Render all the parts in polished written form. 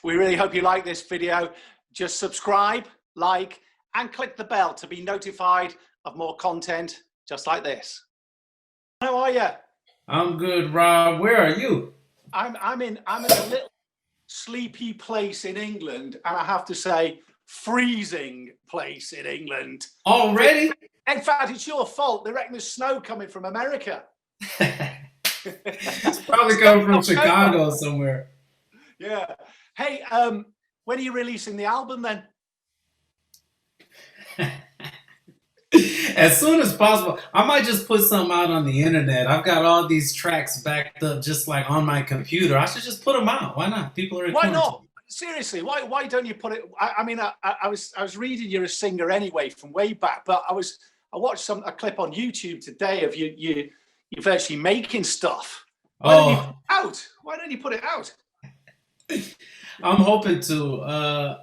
We really hope you like this video. Just subscribe, like, and click the bell to be notified of more content just like this. How are you? I'm good, Rob. Where are you? I'm in a little sleepy place in England, and I have to say, freezing place in England. Already? In fact, it's your fault. They reckon there's snow coming from America. It's probably coming from Chicago somewhere. Yeah. Hey, when are you releasing the album then? As soon as possible. I might just put something out on the internet. I've got all these tracks backed up just like on my computer. I should just put them out. Why not? People are in Why quarantine. not? Seriously, why don't you put it? I mean, I was reading you're a singer anyway from way back, but I watched a clip on YouTube today of you virtually making stuff. Why don't you put it out? Why don't you put it out? I'm hoping to.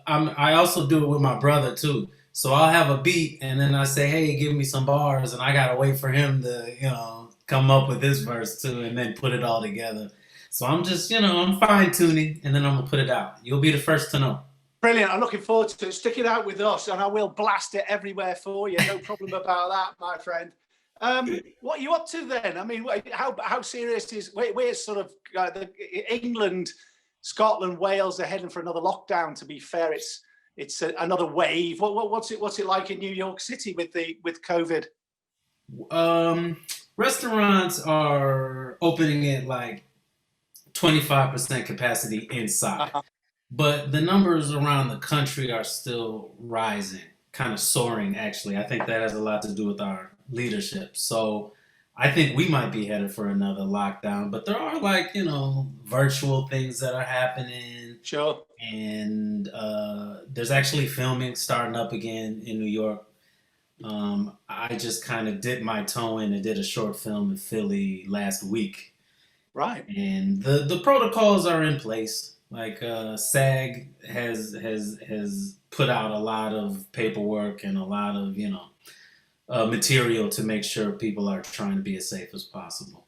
I also do it with my brother too. So I'll have a beat, and then I say, "Hey, give me some bars," and I gotta wait for him to, come up with his verse too, and then put it all together. So I'm just, I'm fine tuning, and then I'm gonna put it out. You'll be the first to know. Brilliant. I'm looking forward to it. Stick it out with us, and I will blast it everywhere for you. No problem about that, my friend. What are you up to then? I mean, how serious is? We're sort of England, Scotland, Wales are heading for another lockdown. To be fair, it's another wave. What's it like in New York City with COVID? Restaurants are opening at like 25% capacity inside, but the numbers around the country are still rising, kind of soaring. Actually, I think that has a lot to do with our leadership. So I think we might be headed for another lockdown, but there are virtual things that are happening. Sure. And there's actually filming starting up again in New York. I just kind of dipped my toe in and did a short film in Philly last week. Right. And the protocols are in place. Like SAG has put out a lot of paperwork and a lot of material to make sure people are trying to be as safe as possible.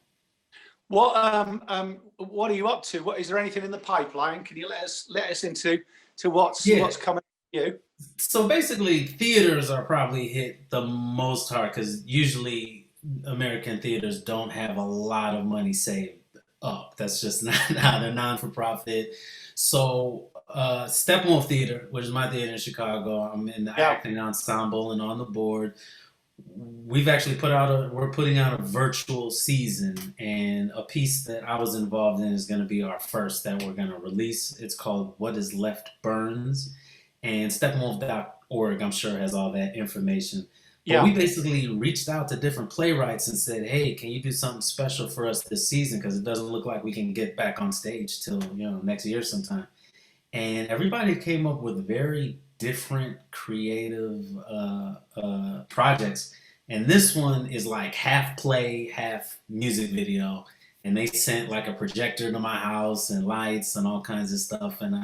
What are you up to? Is there anything in the pipeline? Can you let us into what's coming to you? So basically, theaters are probably hit the most hard because usually American theaters don't have a lot of money saved up. That's just not how they're non-for-profit. So Steppenwolf Theater, which is my theater in Chicago, I'm in the acting ensemble and on the board. We've actually we're putting out a virtual season, and a piece that I was involved in is going to be our first that we're going to release. It's called What Is Left Burns, and Steppenwolf.org, I'm sure, has all that information. But we basically reached out to different playwrights and said, hey, can you do something special for us this season? Because it doesn't look like we can get back on stage till next year sometime. And everybody came up with very different creative projects, and this one is like half play, half music video, and they sent like a projector to my house and lights and all kinds of stuff, and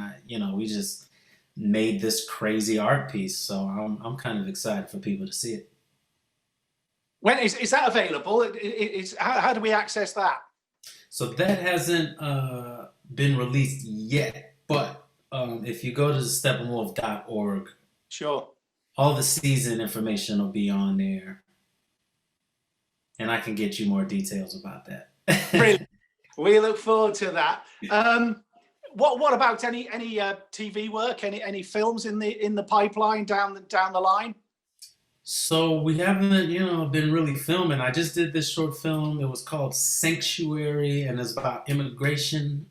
we just made this crazy art piece. So I'm kind of excited for people to see it. When is that available? How do we access that? So that hasn't been released yet, but if you go to steppenwolf.org, sure, all the season information will be on there, and I can get you more details about that. Brilliant. We look forward to that. What about any TV work? Any films in the pipeline down the line? So we haven't, been really filming. I just did this short film. It was called Sanctuary, and it's about immigration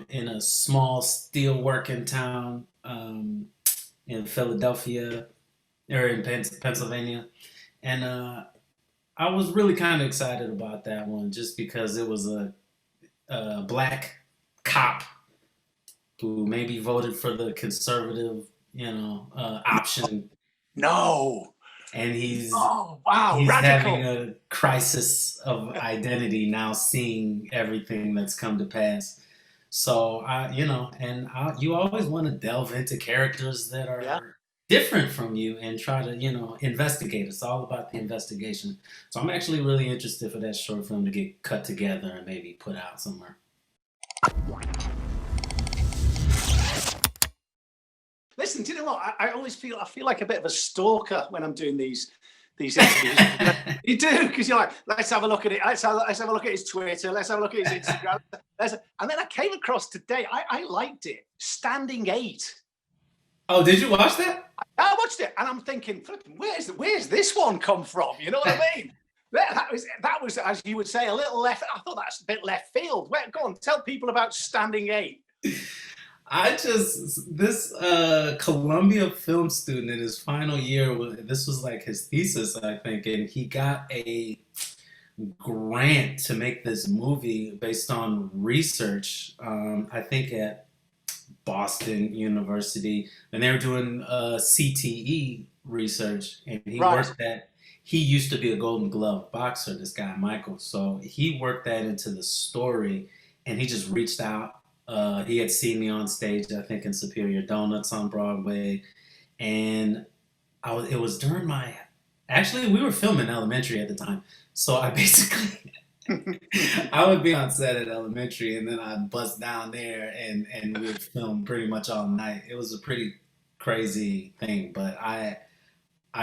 in a small steel working town in Philadelphia, or in Pennsylvania. And I was really kind of excited about that one just because it was a black cop who maybe voted for the conservative, option. No. And he's radical. having a crisis of identity now, seeing everything that's come to pass. So you always want to delve into characters that are different from you and try to investigate. It's all about the investigation. So I'm actually really interested for that short film to get cut together and maybe put out somewhere. Listen, do you know what? I always feel like a bit of a stalker when I'm doing these interviews. You do, because you're like, let's have a look at it. Let's have a look at his Twitter. Let's have a look at his Instagram. And then I came across today. I liked it. Standing 8. Oh, did you watch that? I watched it, and I'm thinking, where's this one come from? You know what I mean? That was, as you would say, a little left. I thought that's a bit left field. Go on, tell people about Standing 8. This Columbia film student in his final year, this was like his thesis, I think, and he got a grant to make this movie based on research, I think at Boston University, and they were doing CTE research, and he used to be a Golden Glove boxer, this guy Michael, so he worked that into the story, and he just reached out. He had seen me on stage, I think, in Superior Donuts on Broadway, and it was during actually, we were filming elementary at the time, so I basically, I would be on set at elementary, and then I'd bust down there, and we'd film pretty much all night. It was a pretty crazy thing, but I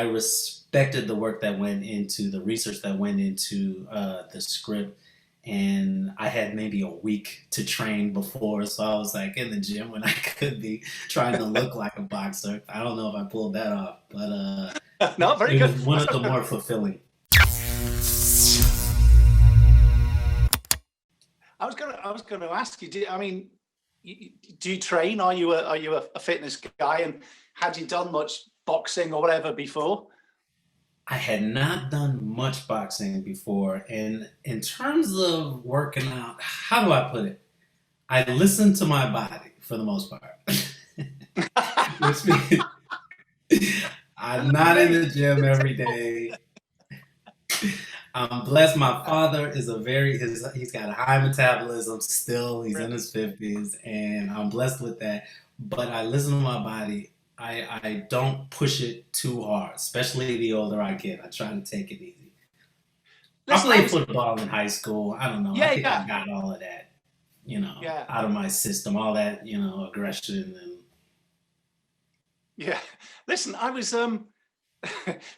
respected the work that went into the research that went into the script. And I had maybe a week to train before, so I was like in the gym when I could be trying to look like a boxer. I don't know if I pulled that off, but no, very it good. was one of the more fulfilling. I was gonna ask you. Do you train? Are you a fitness guy? And had you done much boxing or whatever before? I had not done much boxing before, and in terms of working out, how do I put it? I listen to my body for the most part. Which means I'm not in the gym every day. I'm blessed. My father is he's got a high metabolism still. He's in his 50s, and I'm blessed with that. But I listen to my body. I don't push it too hard, especially the older I get. I try to take it easy. I played football in high school. I don't know. I think I got all of that, out of my system, all that, aggression and. Yeah. Listen, I was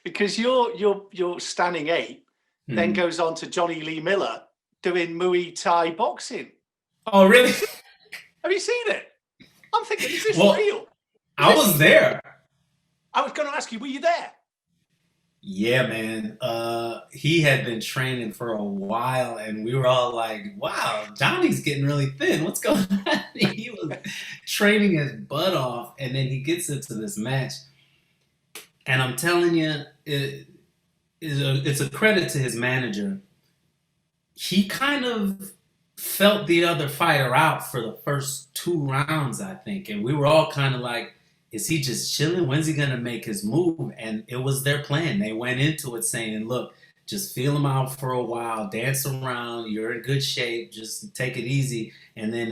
because your Standing 8 then goes on to Johnny Lee Miller doing Muay Thai boxing. Oh, really? Have you seen it? I'm thinking, is this real? I was there. I was going to ask you, were you there? Yeah, man. He had been training for a while, and we were all like, wow, Johnny's getting really thin. What's going on? He was training his butt off, and then he gets into this match. And I'm telling you, it's a credit to his manager. He kind of felt the other fighter out for the first 2 rounds, I think. And we were all kind of like, is he just chilling? When's he going to make his move? And it was their plan. They went into it saying, look, just feel him out for a while, dance around, you're in good shape, just take it easy. And then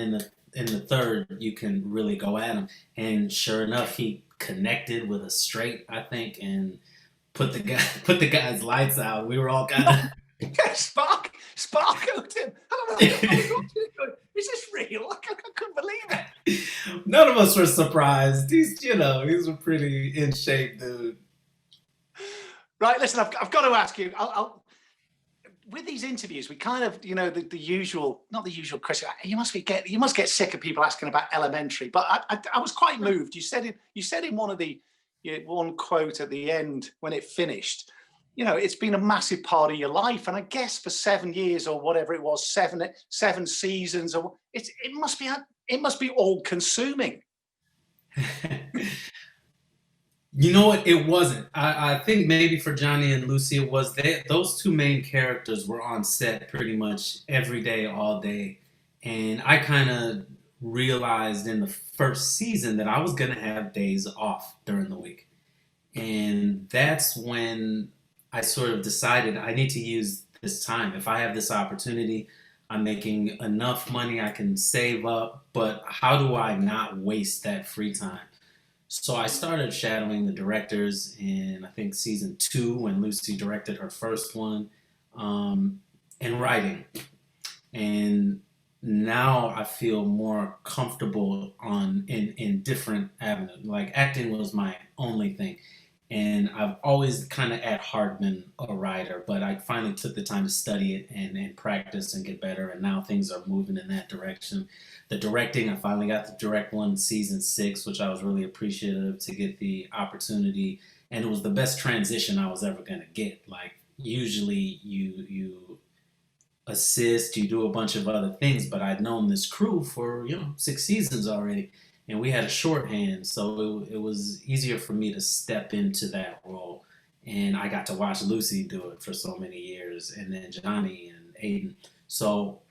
in the third, you can really go at him. And sure enough, he connected with a straight, I think, and put the guy's lights out. We were all kind of... Spark out him. I don't know. Is this real? I couldn't believe it. None of us were surprised. He's a pretty in shape dude. Right, listen, I've got to ask you. With these interviews, we kind of, the usual, not the usual question. You must get sick of people asking about elementary. But I was quite moved. You said in one of one quote at the end when it finished. It's been a massive part of your life, and I guess for 7 years or whatever it was, seven seasons, or it must be all consuming. You know what? It wasn't. I think maybe for Johnny and Lucy, it was those 2 main characters were on set pretty much every day, all day, and I kind of realized in the first season that I was gonna have days off during the week, and that's when I sort of decided I need to use this time. If I have this opportunity, I'm making enough money, I can save up, but how do I not waste that free time? So I started shadowing the directors in, I think, season 2 when Lucy directed her first one, and writing. And now I feel more comfortable in different avenues. Like acting was my only thing, and I've always kind of at heart been a writer, but I finally took the time to study it and practice and get better, and now things are moving in that direction. The directing, I finally got to direct one season 6, which I was really appreciative to get the opportunity, and it was the best transition I was ever gonna get. Like usually you assist, you do a bunch of other things, but I'd known this crew for 6 seasons already, and we had a shorthand, so it was easier for me to step into that role. And I got to watch Lucy do it for so many years, and then Johnny and Aiden. So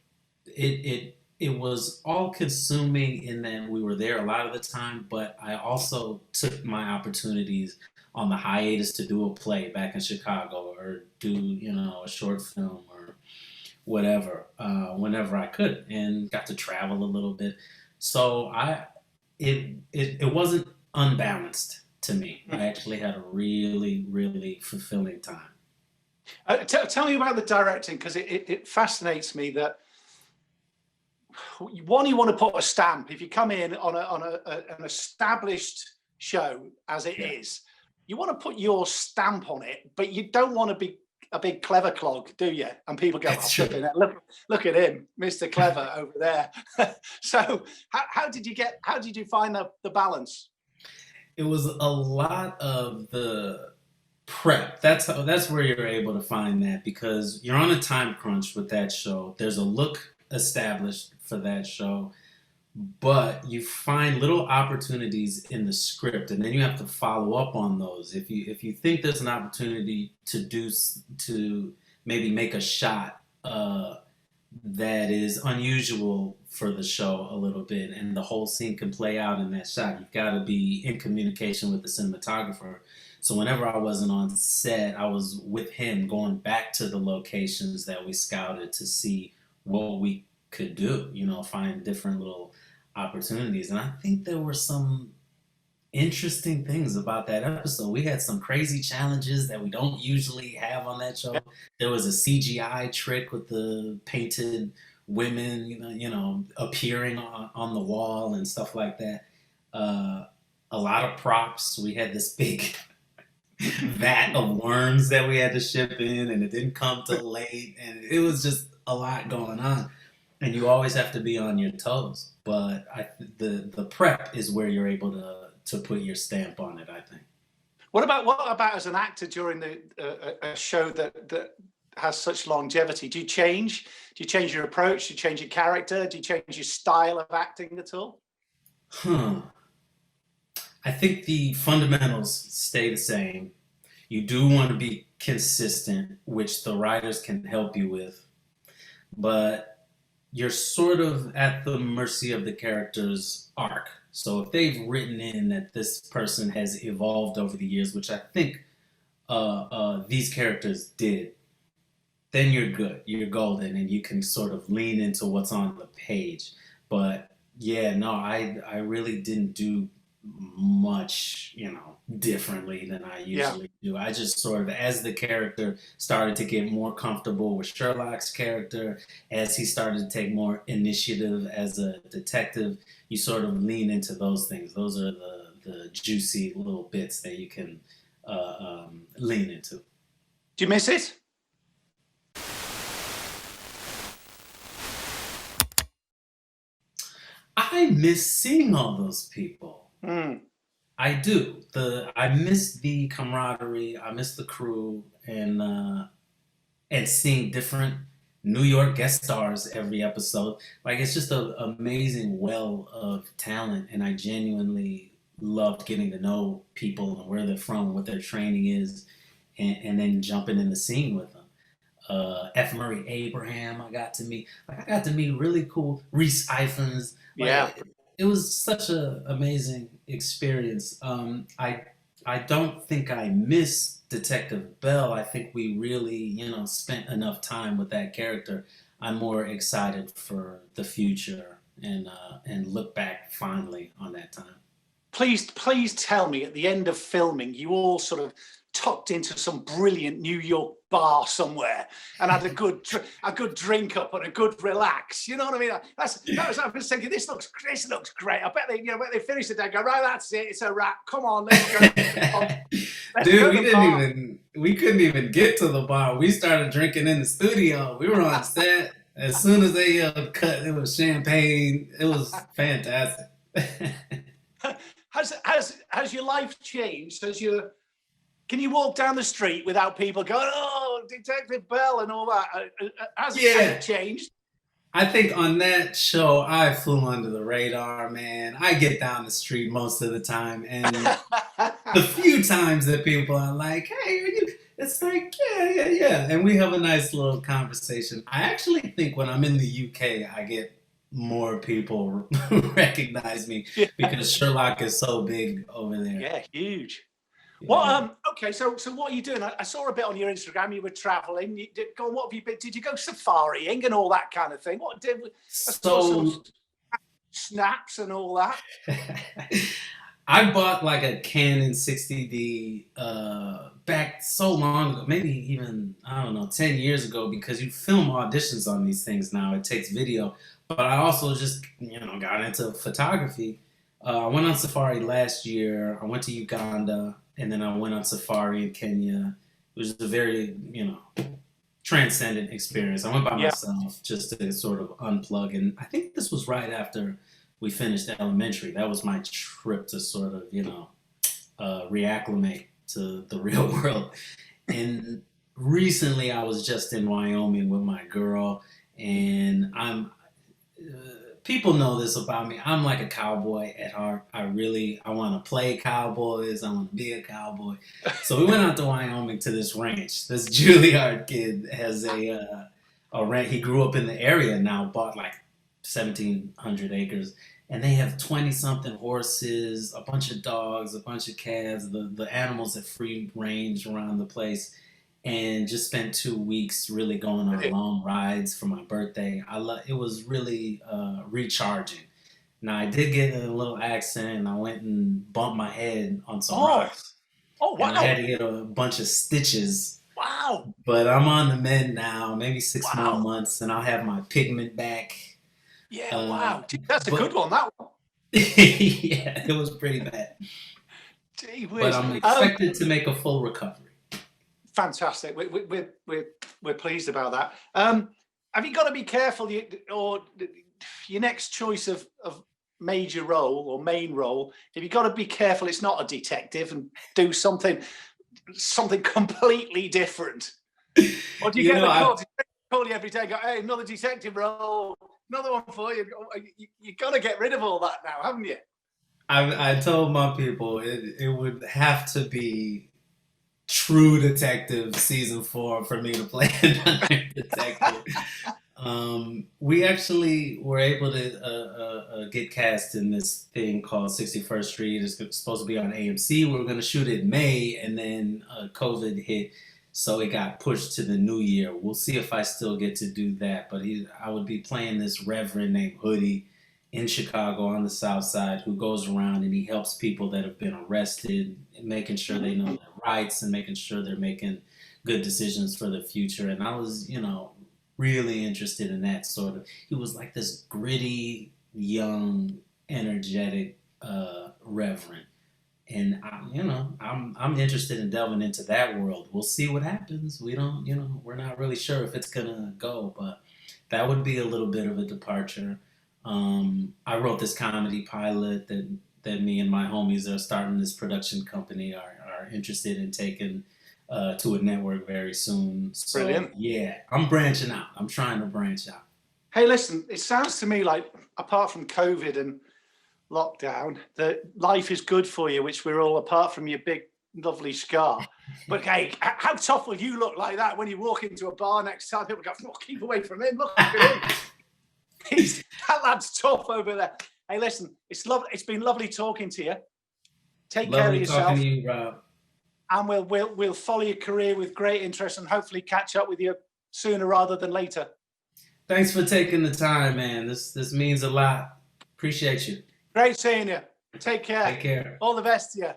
it was all consuming in that we were there a lot of the time, but I also took my opportunities on the hiatus to do a play back in Chicago or do a short film or whatever, whenever I could, and got to travel a little bit. So it wasn't unbalanced to me. I actually had a really, really fulfilling time. Tell me about the directing, because it fascinates me that one, you want to put a stamp. If you come in on an established show as it is, you want to put your stamp on it, but you don't want to be a big clever clog, do you? And people go, oh, look at him, Mr. Clever over there. So how did you find the balance? It was a lot of the prep. That's where you're able to find that, because you're on a time crunch with that show. There's a look established for that show, but you find little opportunities in the script, and then you have to follow up on those. If you think there's an opportunity to maybe make a shot that is unusual for the show a little bit, and the whole scene can play out in that shot, you've got to be in communication with the cinematographer. So whenever I wasn't on set, I was with him going back to the locations that we scouted to see what we could do, find different little opportunities. And I think there were some interesting things about that episode. We had some crazy challenges that we don't usually have on that show. There was a CGI trick with the painted women, appearing on the wall and stuff like that. A lot of props. We had this big vat of worms that we had to ship in, and it didn't come till late, and it was just a lot going on. And you always have to be on your toes, but the prep is where you're able to put your stamp on it, I think. What about as an actor during a show that has such longevity? Do you change your approach? Do you change your character? Do you change your style of acting at all? I think the fundamentals stay the same. You do want to be consistent, which the writers can help you with, but you're sort of at the mercy of the character's arc. So if they've written in that this person has evolved over the years, which I think these characters did, then you're good. You're golden, and you can sort of lean into what's on the page. But yeah, no, I really didn't do much, differently than I usually do. I just sort of, as the character started to get more comfortable with Sherlock's character, as he started to take more initiative as a detective, you sort of lean into those things. Those are the juicy little bits that you can lean into. Do you miss it? I miss seeing all those people. Mm. I do. I miss the camaraderie. I miss the crew, and seeing different New York guest stars every episode. Like, it's just an amazing well of talent, and I genuinely loved getting to know people and where they're from, what their training is, and then jumping in the scene with them. F. Murray Abraham, I got to meet. Like, I got to meet really cool Reese Ifans. Like, it was such an amazing experience. I don't think I miss Detective Bell. I think we really, spent enough time with that character. I'm more excited for the future and look back fondly on that time. Please tell me, at the end of filming, you all sort of tucked into some brilliant New York bar somewhere and had a good drink up and a good relax. You know what I mean? That was I was thinking. This looks great. I bet they finish the day. Go right. That's it. It's a wrap. Come on, let's go. Dude, we couldn't even get to the bar. We started drinking in the studio. We were on set. As soon as they cut, it was champagne. It was fantastic. Has your life changed? Can you walk down the street without people going, "Oh, Detective Bell" and all that? Has it changed? I think on that show, I flew under the radar, man. I get down the street most of the time, and the few times that people are like, "Hey, are you?" It's like, yeah, and we have a nice little conversation. I actually think when I'm in the UK, I get more people recognize me because Sherlock is so big over there. Yeah, huge. Well, okay, so what are you doing? I saw a bit on your Instagram. You were traveling. What have you been? Did you go safaring and all that kind of thing? What did snaps and all that? I bought like a Canon 60D back so long ago, maybe even, I don't know, 10 years ago, because you film auditions on these things now. It takes video. But I also just, got into photography. I went on safari last year. I went to Uganda, and then I went on safari in Kenya. It was a very, transcendent experience. I went by myself just to sort of unplug. And I think this was right after we finished elementary. That was my trip to sort of, reacclimate to the real world. And recently I was just in Wyoming with my girl, and people know this about me. I'm like a cowboy at heart. I want to play cowboys. I want to be a cowboy. So we went out to Wyoming to this ranch. This Juilliard kid has a ranch. He grew up in the area now, bought like 1,700 acres. And they have 20-something horses, a bunch of dogs, a bunch of calves, the animals at free range around the place. And just spent 2 weeks really going on long rides for my birthday. It was really recharging. Now, I did get in a little accident, and I went and bumped my head on some rocks. Oh, wow. And I had to get a bunch of stitches. Wow. But I'm on the mend now, maybe 6 more months, and I'll have my pigment back. Yeah, wow. That's a good one, that one. Yeah, it was pretty bad. Gee whiz. But I'm expected to make a full recovery. Fantastic. We're pleased about that. Have you got to be careful, or your next choice of major role or main role? Have you got to be careful it's not a detective and do something completely different? Or do you get the call? Call you every day? Go, hey, another detective role, another one for you. You got to get rid of all that now, haven't you? I told my people it would have to be True Detective season 4 for me to play another detective. We actually were able to get cast in this thing called 61st Street. It's supposed to be on AMC. We were going to shoot it in May, and then COVID hit, so it got pushed to the new year. We'll see if I still get to do that, but I would be playing this reverend named Hoodie in Chicago on the South Side, who goes around and he helps people that have been arrested, making sure they know their rights and making sure they're making good decisions for the future. And I was, really interested in that sort of. He was like this gritty, young, energetic reverend, and I'm interested in delving into that world. We'll see what happens. We're not really sure if it's gonna go, but that would be a little bit of a departure. I wrote this comedy pilot that me and my homies are starting this production company are interested in taking to a network very soon. So, brilliant. Yeah, I'm branching out. I'm trying to branch out. Hey, listen, it sounds to me like apart from COVID and lockdown, that life is good for you, which we're all, apart from your big, lovely scar. But hey, how tough will you look like that when you walk into a bar next time? People go, oh, keep away from him. Look at him. That lad's tough over there. Hey, listen, it's been lovely talking to you. Take care of yourself. Lovely talking to you, Rob. And we'll follow your career with great interest and hopefully catch up with you sooner rather than later. Thanks for taking the time, man. This means a lot. Appreciate you. Great seeing you. Take care. Take care. All the best to you.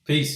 Peace.